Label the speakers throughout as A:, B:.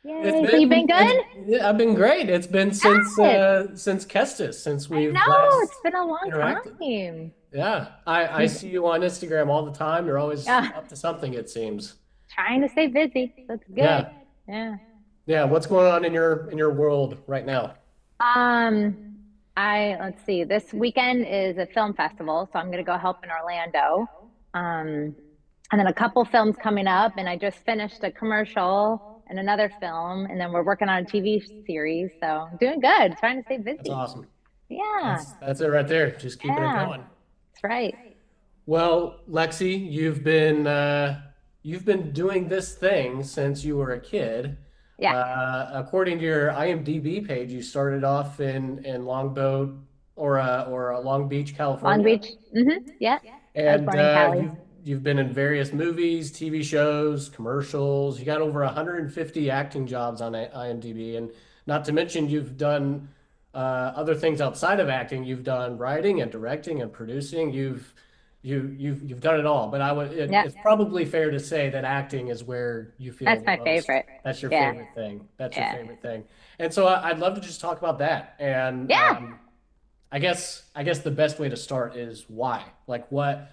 A: It's
B: Yay. So you've been good?
A: yeah, I've been great. It's been
B: Good.
A: since Kestis, since
B: I
A: we've
B: know. It's
A: last
B: been a long
A: interacted.
B: time.
A: Yeah, I
B: You,
A: see you on Instagram all the time. You're always
B: yeah,
A: up to something, it seems.
B: trying to stay busy. That's good.
A: Yeah.
B: Yeah.
A: Yeah, what's going on in your world right now?
B: Um, let's see. This weekend is a film festival, so I'm gonna go help in Orlando. Um, and then a couple films coming up, and I just finished a commercial and another film, and then we're working on a TV series. So doing good, trying to stay
A: That's
B: busy.
A: awesome.
B: Yeah,
A: That's it right there. Just keeping it
B: yeah,
A: going.
B: that's right.
A: Well, Lexi, you've been doing this thing since you were a kid.
B: Yeah,
A: According to your IMDb page, you started off in Longboat or Long Beach,
B: Long
A: California,
B: Beach. Yeah, I was
A: and
B: born in Cali.
A: you've been in various movies, TV shows, commercials. You got over 150 acting jobs on IMDb, and not to mention you've done other things outside of acting. You've done writing and directing and producing. You've done it all. But
B: Yeah,
A: it's probably fair to say that acting is where you feel
B: that's
A: the
B: my
A: most.
B: favorite.
A: That's your
B: Yeah,
A: favorite thing. That's your
B: yeah,
A: favorite thing. And so I'd love to just talk about that. And
B: yeah.
A: I guess the best way to start is why. Like what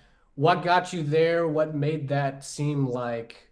A: got you there? What made that seem like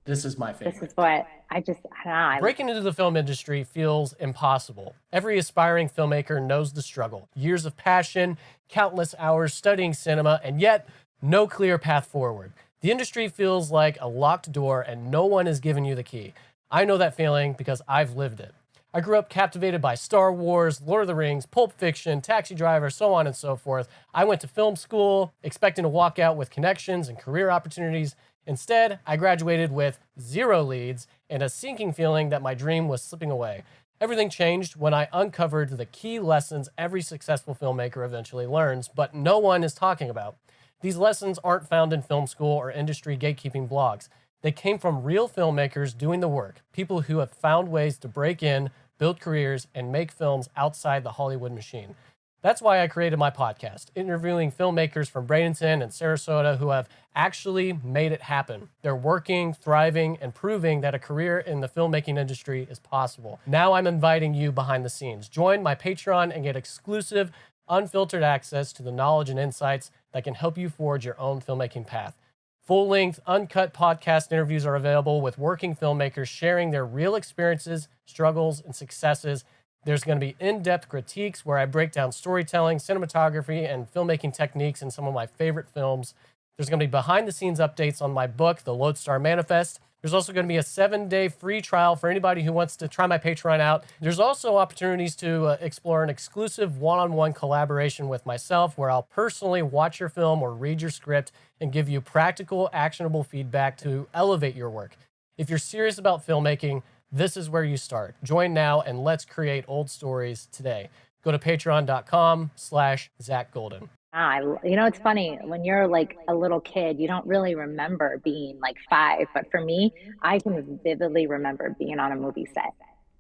A: this is my
B: This is
A: favorite?
B: what I don't know.
C: Breaking into the film industry feels impossible. Every aspiring filmmaker knows the struggle. Years of passion, countless hours studying cinema, and yet no clear path forward. The industry feels like a locked door and no one is giving you the key. I know that feeling because I've lived it. I grew up captivated by Star Wars, Lord of the Rings, Pulp Fiction, Taxi Driver, so on and so forth. I went to film school expecting to walk out with connections and career opportunities. Instead, I graduated with zero leads and a sinking feeling that my dream was slipping away. Everything changed when I uncovered the key lessons every successful filmmaker eventually learns, but no one is talking about. These lessons aren't found in film school or industry gatekeeping blogs. They came from real filmmakers doing the work, people who have found ways to break in, build careers, and make films outside the Hollywood machine. That's why I created my podcast, interviewing filmmakers from Bradenton and Sarasota who have actually made it happen. They're working, thriving, and proving that a career in the filmmaking industry is possible. Now I'm inviting you behind the scenes. Join my Patreon and get exclusive, unfiltered access to the knowledge and insights that can help you forge your own filmmaking path. Full-length, uncut podcast interviews are available with working filmmakers sharing their real experiences, struggles, and successes. There's going to be in-depth critiques where I break down storytelling, cinematography, and filmmaking techniques in some of my favorite films. There's going to be behind-the-scenes updates on my book, The Lodestar Manifest. There's also going to be a 7-day free trial for anybody who wants to try my Patreon out. There's also opportunities to explore an exclusive one-on-one collaboration with myself where I'll personally watch your film or read your script and give you practical, actionable feedback to elevate your work. If you're serious about filmmaking, this is where you start. Join now and let's create old stories today. Go to patreon.com/Zach Golden.
B: It's funny when you're like a little kid, you don't really remember being like five. But for me, I can vividly remember being on a movie set.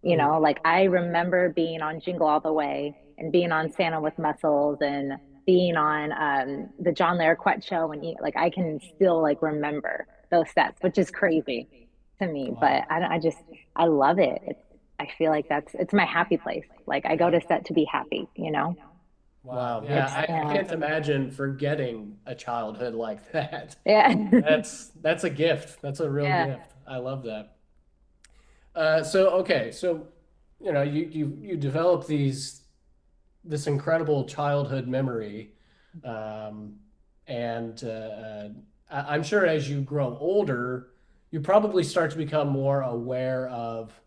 A: Mm.
B: Like I remember being on Jingle All the Way and being on Santa with Muscles and being on the John Larroquette show. And like I can still like remember those sets, which is crazy to me. But
A: Wow.
B: I love it. I feel like it's my happy place. Like I go
A: Yeah.
B: to set to be happy.
A: Wow. Yeah,
B: It's
A: I
B: yeah.
A: can't imagine forgetting a childhood like that.
B: Yeah.
A: That's a gift. That's a real
B: Yeah.
A: gift. I love that. Okay, so you develop this incredible childhood memory, um, and I'm sure as you grow older, you probably start to become more aware of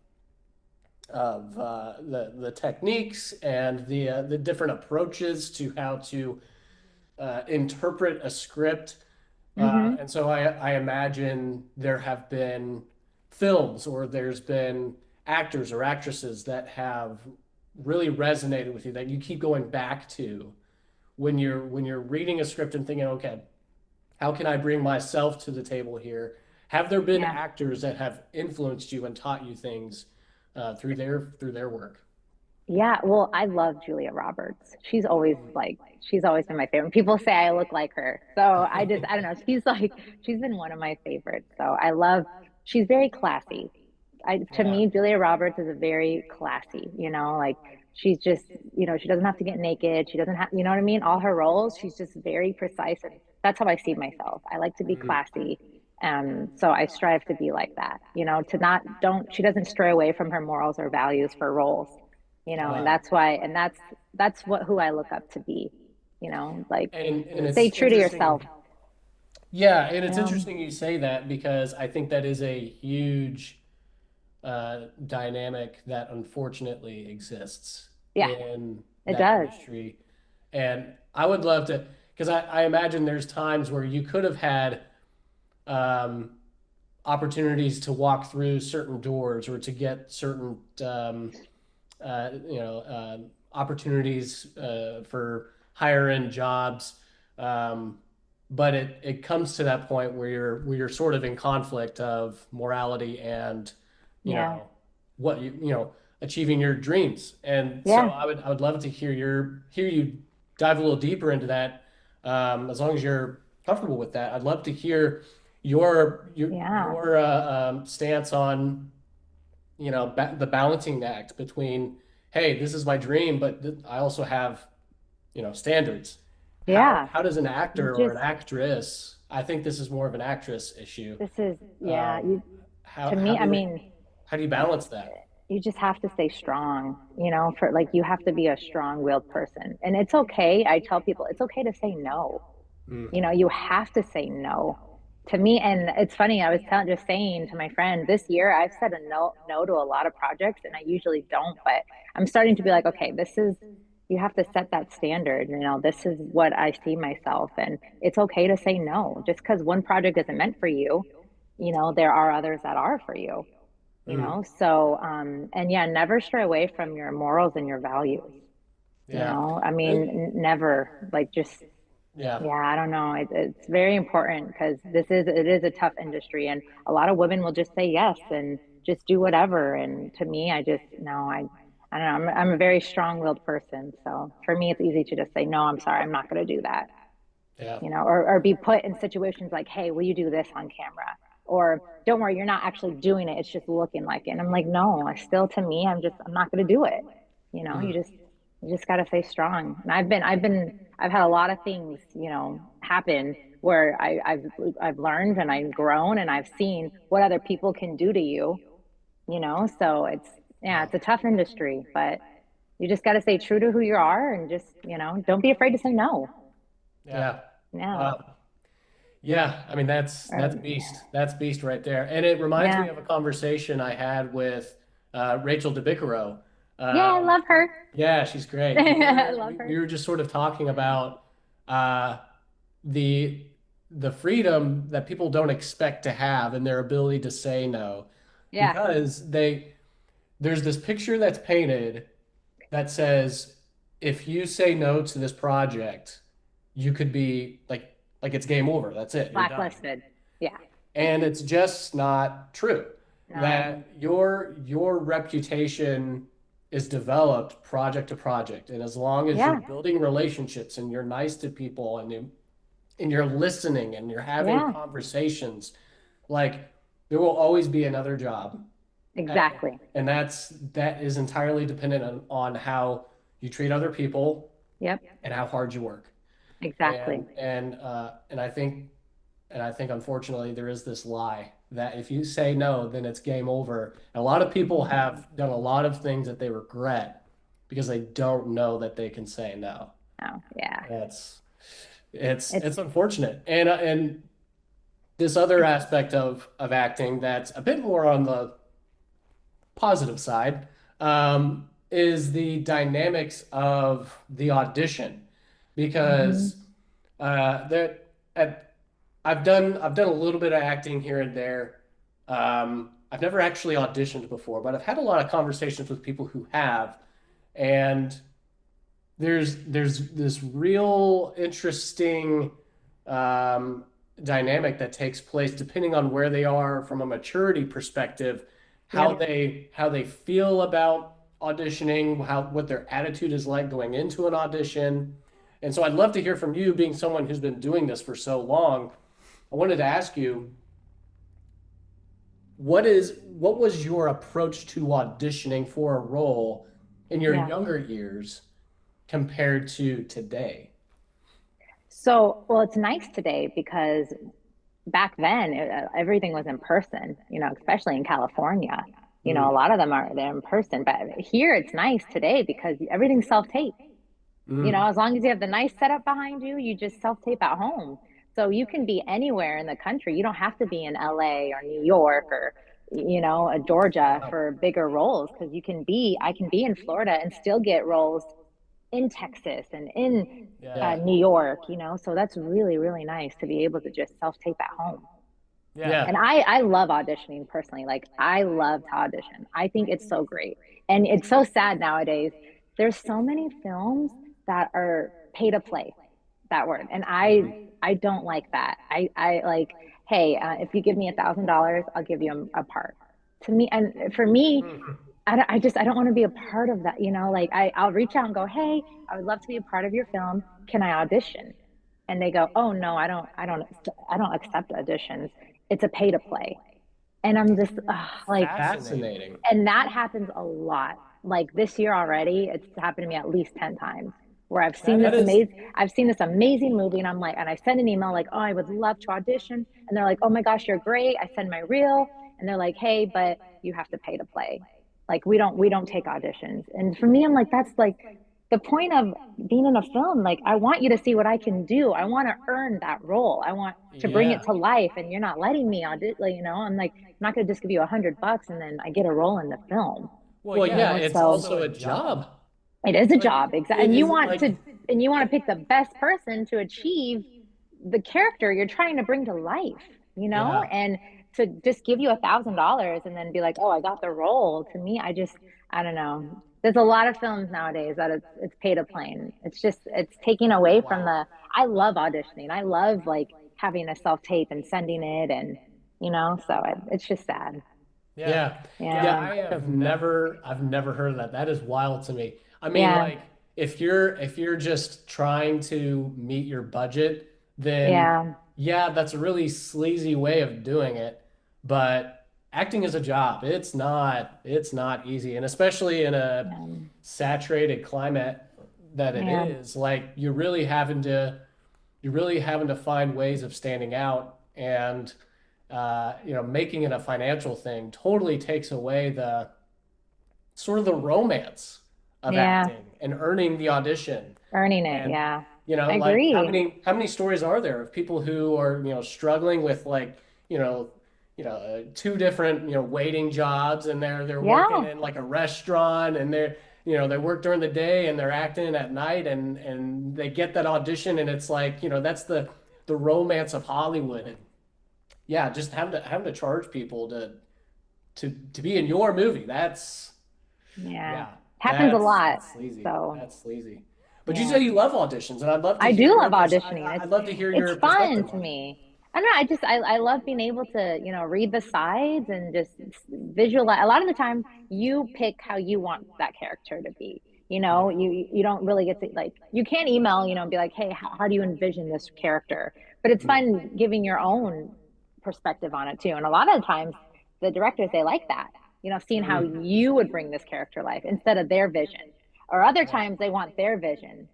A: the techniques and the different approaches to how to interpret a script.
B: hmm
A: And so I imagine there have been films or there's been actors or actresses that have really resonated with you that you keep going back to when you're reading a script and thinking, okay, how can I bring myself to the table here? Have there been
B: Yeah.
A: actors that have influenced you and taught you things through their work?
B: Yeah. Well, I love Julia Roberts. She's always been my favorite. People say I look like her. So I don't know. She's been one of my favorites. She's very classy. to me, Julia Roberts is a very classy, you know, like she's just, you know, she doesn't have to get naked. She doesn't have, you know what I mean? All her roles, she's just very precise. And that's how I see myself. I like to be classy. So I strive to be like that, you know, to not, don't, she doesn't stray away from her morals or values for roles, you know, and that's why, and that's what, who I look up to be, you know, like
A: and
B: stay
A: it's
B: true to
A: interesting.
B: yourself.
A: Yeah, and it's
B: You
A: interesting you say that because I think that is a huge dynamic that unfortunately exists
B: Yeah,
A: in
B: it
A: that
B: does.
A: industry. And I would love to, because I imagine there's times where you could have had um, opportunities to walk through certain doors or to get certain, opportunities for higher end jobs. Um, but it comes to that point where you're sort of in conflict of morality and you
B: Yeah.
A: know what achieving your dreams. And so
B: Yeah.
A: I would love to hear you dive a little deeper into that. As long as you're comfortable with that, I'd love to hear
B: Yeah.
A: your stance on the balancing act between, hey, this is my dream, but I also have standards.
B: Yeah.
A: How does an
B: You
A: actor or an
B: just,
A: actress, I think this is more of an actress issue.
B: this is, yeah,
A: Um,
B: you, to me, I mean,
A: how do you balance that?
B: you just have to stay strong, you know, for like, you have to be a strong-willed person. And it's okay. I tell people it's okay to say no.
A: Mm,
B: You know, you have to say no to me. And it's funny, I was just saying to my friend this year, I've said a no to a lot of projects and I usually don't, but I'm starting to be like, okay, this is, you have to set that standard. You know, this is what I see myself. And it's okay to say no. Just because one project isn't meant for you, you know, there are others that are for you, you
A: mm,
B: know? So, and yeah, never stray away from your morals and your values. You
A: yeah.
B: know, I
A: And-
B: mean, never like just,
A: yeah.
B: yeah, I don't know. It's very important because it is a tough industry, and a lot of women will just say yes and just do whatever. And to me, I just no, I don't know. I'm a very strong-willed person, so for me, it's easy to just say no. I'm sorry, I'm not going to do that.
A: Yeah.
B: You know, or be put in situations like, hey, will you do this on camera? Or don't worry, you're not actually doing it. It's just looking like it. And I'm like, no, I still to me, I'm not going to do it. You know,
A: Mm,
B: you just got to stay strong. And I've had a lot of things, you know, happen where I've learned and I've grown and I've seen what other people can do to you, you know. So yeah,
A: yeah.
B: it's a tough industry, but you just got to stay true to who you are and just, you know, don't be afraid to say no.
A: Yeah.
B: No.
A: Wow. Yeah, I mean that's
B: Or,
A: beast. That's beast right there. And it reminds me
B: yeah.
A: of a conversation I had with Rachel DeBicaro.
B: Yeah, I
A: Um,
B: love her.
A: yeah, she's great.
B: I love
A: We
B: her.
A: were just sort of talking about uh, the the freedom that people don't expect to have and their ability to say no,
B: Yeah.
A: because there's this picture that's painted that says if you say no to this project, you could be like it's game over. That's it. You're done.
B: Blacklisted. Yeah.
A: And it's just not true.
B: No.
A: That your reputation is developed project to project. And as long as you're
B: Yeah.
A: building relationships and you're nice to people and you're listening and you're having
B: Yeah.
A: conversations, like there will always be another job. A-
B: Exactly.
A: And that is entirely dependent on how you treat other people
B: Yep.
A: and how hard you work.
B: Exactly.
A: And I think unfortunately there is this lie that if you say no, then it's game over. And a lot of people have done a lot of things that they regret because they don't know that they can say no.
B: Oh, yeah.
A: That's it's
B: It's
A: unfortunate. And this other aspect of acting that's a bit more on the positive side is the dynamics of the audition
B: mhm.
A: because that at I've done a little bit of acting here and there. I've never actually auditioned before, but I've had a lot of conversations with people who have, and there's this real interesting um, dynamic that takes place depending on where they are from a maturity perspective, how
B: Yep.
A: they feel about auditioning, what their attitude is like going into an audition. And so I'd love to hear from you, being someone who's been doing this for so long. I wanted to ask you, what was your approach to auditioning for a role in your
B: Yeah.
A: younger years compared to today?
B: So, well, it's nice today because back then everything was in person, especially in California. A
A: Mm,
B: lot of them are they're in person, but here it's nice today because everything's self-tape.
A: mm,
B: As long as you have the nice setup behind you, you just self-tape at home. So you can be anywhere in the country. You don't have to be in LA or New York or Georgia
A: wow.
B: for bigger roles because I can be in Florida and still get roles in Texas and in
C: Yeah.
B: New York, so that's really, really nice to be able to just self-tape at home.
C: Yeah.
B: And
A: Yeah.
B: I love auditioning personally. Like I love to audition. I think it's so great. And it's so sad nowadays. There's so many films that are pay to play, that word. And
A: Mhm.
B: I don't like that. I like, hey, if you give me $1,000, I'll give you a part. To me, and for me, I don't want to be a part of that, like I'll reach out and go, hey, I would love to be a part of your film. Can I audition? And they go, oh no, I don't accept auditions. It's a pay to play. And I'm just like,
C: Fascinating.
A: Fascinating.
B: and that happens a lot. Like this year already, it's happened to me at least 10 times where
C: That
A: That is,
B: I've seen this amazing movie and I'm like, and I send an email like, oh, I would love to audition. And they're like, oh my gosh, you're great. I send my reel and they're like, hey, but you have to pay to play. Like we don't take auditions. And for me, I'm like, that's like the point of being in a film. Like I want you to see what I can do. I want to earn that role. I want to bring it
C: yeah.
B: to life. And you're not letting me audition, like, I'm like, I'm not going to just give you $100 and then I get a role in the film,
C: Well,
A: well,
C: yeah,
A: yeah,
C: and it's
A: it's
B: so
C: also
A: also
C: a
A: a
C: job.
A: job.
B: it is a
C: Like
B: job. Exactly.
A: It
B: And
A: is like,
B: you want to pick the best person to achieve the character you're trying to bring to life,
C: yeah.
B: and to just give you $1,000 and then be like, oh, I got the role. To me, I don't know. There's a lot of films nowadays that it's pay to play. And it's taking away from
C: Wow.
B: I love auditioning. I love like having a self tape and sending it and, so it's just sad.
C: Yeah.
A: yeah,
C: Yeah,
A: yeah.
B: Yeah.
C: I have never.
A: I've never heard of that. That is wild to me. I mean,
B: Yeah.
A: like, if you're just trying to meet your budget, then
B: Yeah.
A: yeah, that's a really sleazy way of doing it. But acting is a job. It's not easy, and especially in a
B: Yeah.
A: saturated climate that it
B: Yeah.
A: is, like you're really having to find ways of standing out, and making it a financial thing totally takes away the sort of the romance of
B: Yeah.
A: acting and earning the audition.
B: Earning it.
A: And
B: Yeah. I
A: like
B: agree.
A: how many stories are there of people who are struggling with like two different waiting jobs, and they're working
B: Yeah.
A: in like a restaurant, and they work during the day and they're acting at night, and they get that audition, and it's like that's the romance of Hollywood. And yeah, just having to charge people to be in your movie.
B: Yeah.
A: Yeah,
B: Happens a lot.
A: that's sleazy.
B: So,
A: That's sleazy. But you
B: yeah.
A: say you love auditions, and I'd love to
B: I
A: hear
B: do
A: your
B: love auditioning.
A: I'd love to hear
B: It's
A: your
B: fun
A: perspective
B: to
A: on it.
B: me. I don't know. I love being able to, read the sides and just visualize. A lot of the time, you pick how you want that character to be.
A: Yeah.
B: You don't really get to like you can't email, and be like, hey, how do you envision this character? But it's
A: Mm.
B: fun giving your own perspective on it too. And a lot of the times, the directors they like that. Seeing how
A: Mm.
B: you would bring this character life instead of their vision. Or other
C: Yeah.
B: times they want their vision.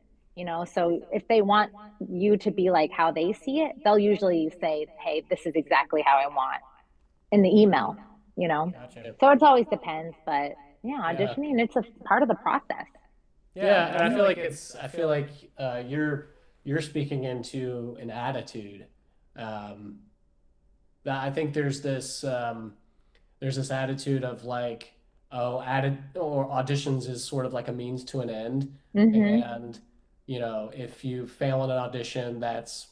B: So if they want you to be like how they see it, they'll usually say, hey, this is exactly how I want in the email, you know?
C: Gotcha.
B: So it always depends, but yeah,
A: Yeah.
B: auditioning, it's a part of the process.
C: Yeah,
A: Yeah,
C: and
A: and
C: I feel like
A: I feel like you're speaking into an attitude. Um, that I think there's this attitude of like, oh, added or auditions is sort of like a means to an end.
B: Mm-hmm.
A: And if you fail in an audition, that's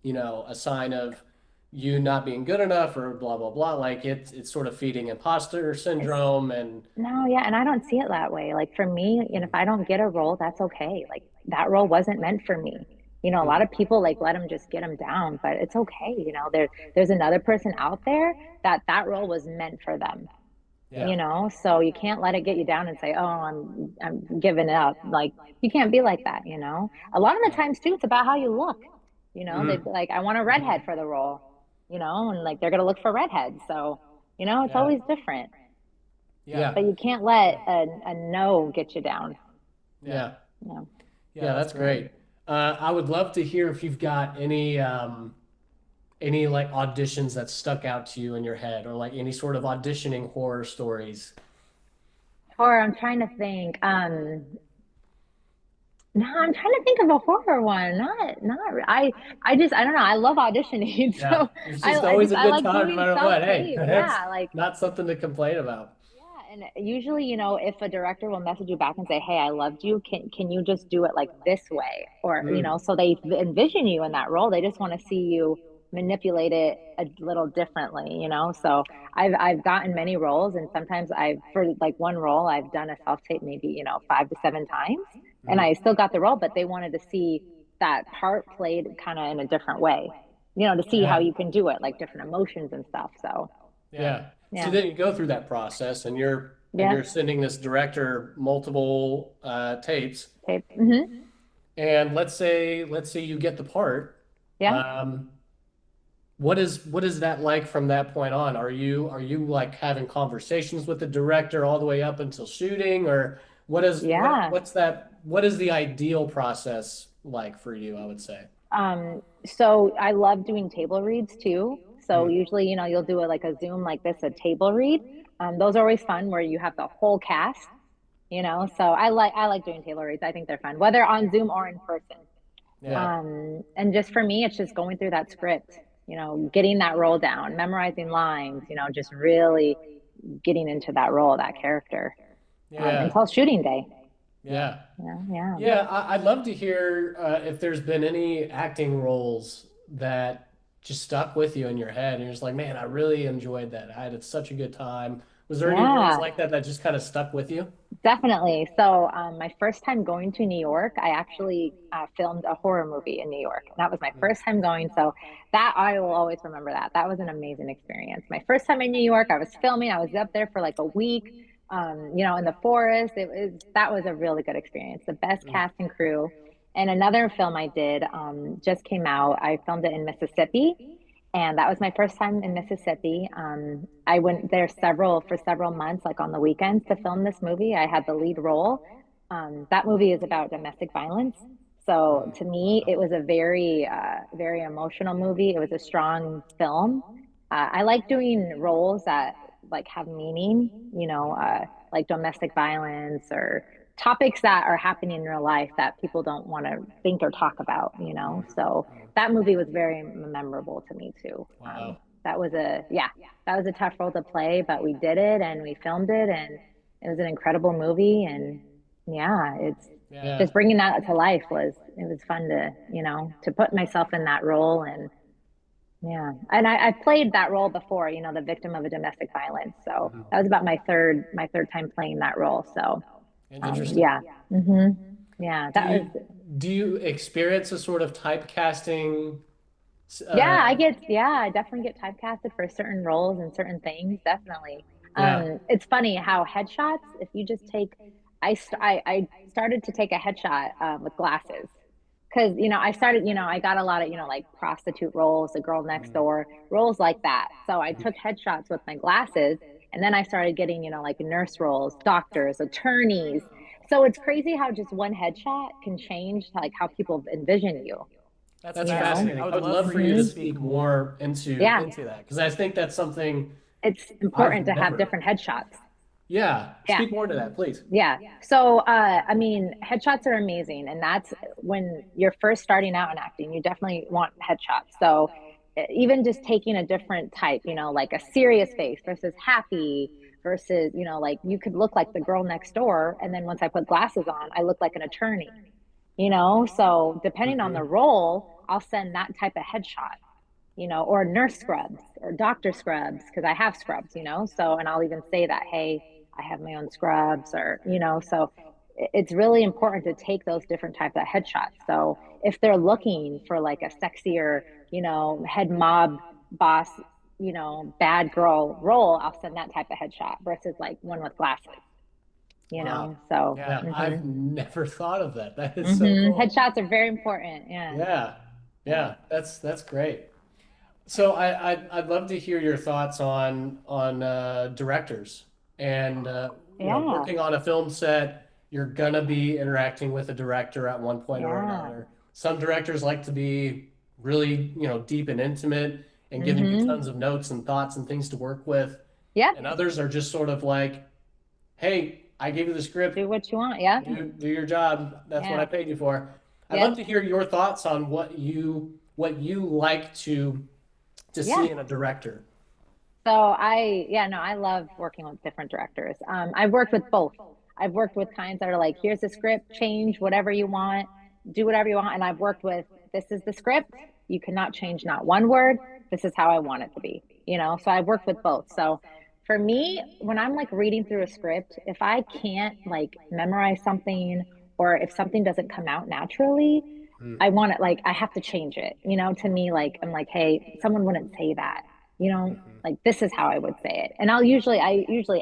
A: a sign of you not being good enough, or blah blah blah. Like it's sort of feeding imposter
B: It's
A: syndrome. And
B: no, yeah, and I don't see it that way. Like for me, if I don't get a role, that's okay. Like that role wasn't meant for me. A lot of people like let them just get them down, but it's okay. There's another person out there that role was meant for them.
C: yeah.
B: So you can't let it get you down and say, oh, I'm giving up. Like you can't be like that. A lot of the
A: yeah.
B: times too, it's about how you look. They'd
A: Mhm.
B: be like, I want a redhead for the role. And like they're gonna look for redheads. So It's
A: Yeah.
B: always different,
A: Yeah.
B: but you can't let a no get you down.
A: Yeah.
B: No.
A: Yeah, that's great. I would love to hear if you've got any like auditions that stuck out to you in your head, or like any sort of auditioning horror stories.
B: Or I'm trying to think. No, I'm trying to think of a horror one. I don't know. I love auditioning,
A: Yeah,
B: so
A: it's
B: I,
A: just
B: I
A: always
B: just
A: a
B: I
A: good
B: like
A: time no
B: doing
A: matter what. Hey,
B: self-tape.
A: that's
B: Yeah, like
A: not something to complain about.
B: yeah, and usually, if a director will message you back and say, "Hey, I loved you. Can you just do it like this way?" Or,
A: Mm,
B: so they envision you in that role. They just want to see you manipulate it a little differently. So I've gotten many roles, and sometimes for like one role I've done a self-tape maybe, 5 to 7 times, and
A: mm.
B: I still got the role, but they wanted to see that part played kind of in a different way, to see how
A: Yeah,
B: you can do it, like different emotions and stuff. So
A: yeah. So
B: yeah,
A: then you go through that process, and
B: yeah,
A: you're sending this director multiple tapes,
B: tape.
A: and let's say you get the part.
B: Yeah.
A: Um, what is that like from that point on? Are you like having conversations with the director all the way up until shooting, or
B: Yeah.
A: what is the ideal process like for you, I would say?
B: So I love doing table reads too. So
A: Mm,
B: usually, you'll do it like a Zoom like this, a table read. Those are always fun where you have the whole cast. So I like doing table reads. I think they're fun, whether on Zoom or in person.
A: yeah,
B: And just for me, it's just going through that script, getting that role down, memorizing lines, just really getting into that role, that character,
A: yeah,
B: until shooting day.
A: yeah.
B: Yeah, yeah.
A: Yeah, I'd love to hear if there's been any acting roles that just stuck with you in your head, and you're just like, man, I really enjoyed that. I had such a good time. Was there any roles
B: Yeah.
A: like that that just kind of stuck with you?
B: Definitely. So, my first time going to New York, I actually filmed a horror movie in New York. And that was my
A: Mm,
B: first time going. So, that I will always remember that. That was an amazing experience. My first time in New York, I was filming. I was up there for like a week, in the forest. That was a really good experience. The best
A: mm,
B: cast and crew. And another film I did just came out. I filmed it in Mississippi, and that was my first time in Mississippi. I went there for several months, like on the weekends, to film this movie. I had the lead role. That movie is about domestic violence. So
A: mm.
B: to me,
A: Wow.
B: it was a very, very emotional movie. It was a strong film. I like doing roles that like have meaning, like domestic violence or topics that are happening in real life that people don't want to think or talk about.
A: Mm,
B: So
A: mm.
B: that movie was very memorable to me too.
A: Wow.
B: That was that was a tough role to play, but we did it and we filmed it, and it was an incredible movie. And yeah, it's
A: Yeah.
B: just bringing that to life it was fun to put myself in that role. And yeah, and I've played that role before, the victim of a domestic violence. So
A: Mhm.
B: that was about my third time playing that role. So
A: Interesting.
B: yeah, hmm yeah,
A: Do
B: that was.
A: do you experience a sort of typecasting?
B: Yeah,
A: Uh,
B: I definitely get typecasted for certain roles and certain things, definitely.
A: yeah.
B: It's funny how headshots, if you just take, I started to take a headshot with glasses because, I got a lot of, like prostitute roles, the girl next
A: Mm,
B: door, roles like that. So I
A: mhm.
B: took headshots with my glasses, and then I started getting, like nurse roles, doctors, attorneys. So it's crazy how just one headshot can change like how people envision you,
C: That's
A: That's
B: you know?
C: fascinating. I
A: fascinating. I
C: would
A: would
C: love
A: love
C: for
A: for
C: you
A: you
C: to
A: to
B: hmm
C: speak
A: speak
C: more
A: more
B: Yeah.
A: into that because I think that's something
B: It's
A: I've
B: important to have
A: never.
B: different headshots.
A: Yeah,
B: Yeah.
A: speak more to that, please.
B: Yeah. So, I mean, headshots are amazing. And that's when you're first starting out in acting, you definitely want headshots. So, even just taking a different type, like a serious face versus happy versus, like you could look like the girl next door. And then once I put glasses on, I look like an attorney. So, depending on
A: Hmm.
B: the role, I'll send that type of headshot, or nurse scrubs or doctor scrubs, because I have scrubs. So, and I'll even say that, hey, I have my own scrubs, so it's really important to take those different types of headshots. So if they're looking for like a sexier, head mob boss, bad girl role, I'll send that type of headshot versus like one with glasses.
A: Wow.
B: So
C: Yeah.
A: Yeah, I've never thought of that. That is so cool.
B: headshots are very important. Yeah.
A: Yeah.
B: Yeah.
A: Yeah, that's great. So I'd love to hear your thoughts on directors and
B: Yeah,
A: working on a film set. You're gonna be interacting with a director at one point or
B: yeah.
A: another. Some directors like to be really deep and intimate and giving you
B: Mm-hmm.
A: tons of notes and thoughts and things to work with,
B: Yep.
A: and others are just sort of like, "Hey, I gave you the script.
B: Do what you want. Yeah.
A: Do your job. That's what I
B: Yeah.
A: paid you for." I'd love
B: Yep.
A: to hear your thoughts on what you like to
B: Yeah.
A: see in a director.
B: So yeah, no, I love working with different directors. I've worked with both. I've worked with kinds that are like, here's the script, change whatever you want, do whatever you want. And I've worked with, this is the script. You cannot change not one word. This is how I want it to be, So I've worked with both. So for me, when I'm like reading through a script, if I can't like memorize something or if something doesn't come out naturally,
A: Mm,
B: I want it like I have to change it. To me, like I'm like, hey, someone wouldn't say that,
A: mhm,
B: like this is how I would say it. And I usually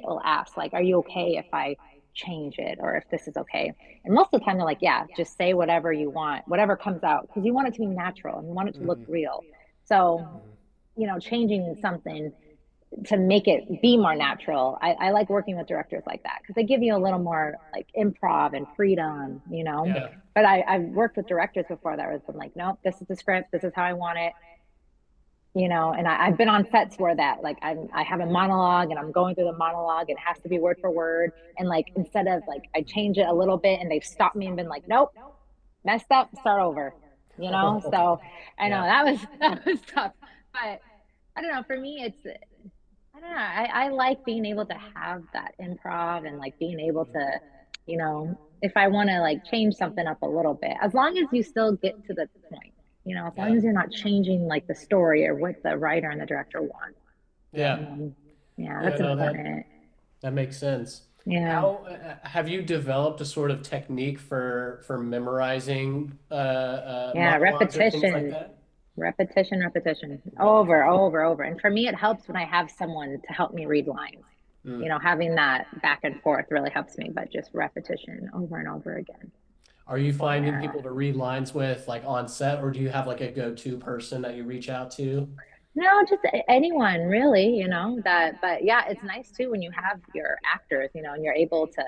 B: will ask, like, are you okay if I change it or if this is okay? And most of the time they're like, yeah, just say whatever you want, whatever comes out, because you want it to be natural and you want it to look
A: mhm,
B: real. So,
A: mhm,
B: changing something to make it be more natural. I like working with directors like that because they give you a little more like improv and freedom.
A: yeah.
B: But I've worked with directors before that was been like, nope, this is the script, this is how I want it. And I've been on sets where that like I have a monologue and I'm going through the monologue, it has to be word for word. And like instead of like I change it a little bit and they've stopped me and been like, nope, messed up, start over. So I know
A: Yeah.
B: that was tough. But I don't know, for me it's I don't know. I like being able to have that improv and like being able
A: Mhm,
B: to, if I want to like change something up a little bit, as long as you still get to the point, as long
A: yeah.
B: as you're not changing like the story or what the writer and the director want.
A: Yeah.
B: Um, yeah,
A: Yeah.
B: that's
A: No,
B: important.
A: that makes sense.
B: Yeah.
A: How have you developed a sort of technique for memorizing
B: Yeah.
A: monologues or things like
B: Repetition,
A: that?
B: repetition, over,
A: Repetition.
B: over, over. And for me, it helps when I have someone to help me read lines.
A: Mm.
B: Having that back and forth really helps me, but just repetition over and over again.
A: Are you finding
B: Yeah.
A: people to read lines with like on set, or do you have like a go-to person that you reach out to?
B: No, just anyone really, but yeah, it's nice too when you have your actors, and you're able to,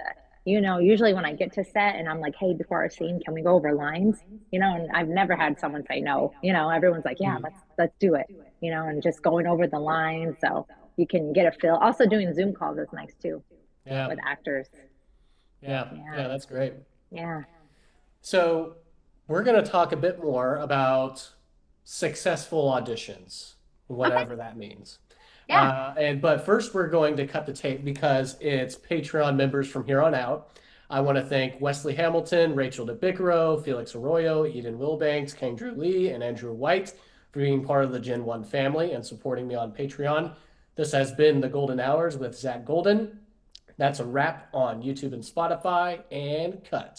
B: usually when I get to set and I'm like, hey, before our scene, can we go over lines? And I've never had someone say no, everyone's like, yeah,
A: Mm.
B: let's do it, and just going over the lines. So you can get a feel. Also doing Zoom calls is nice too
A: Yeah.
B: with actors.
A: Yeah.
B: Yeah.
A: Yeah. That's great.
B: Yeah.
A: So we're going to talk a bit more about successful auditions,
B: Okay.
A: whatever that means.
B: Yeah.
A: But first, we're going to cut the tape because it's Patreon members from here on out. I want to thank Wesley Hamilton, Rachel DeBicaro, Felix Arroyo, Eden Wilbanks, Kendrew Lee, and Andrew White for being part of the Gen 1 family and supporting me on Patreon. This has been The Golden Hours with Zach Golden. That's a wrap on YouTube and Spotify, and cut.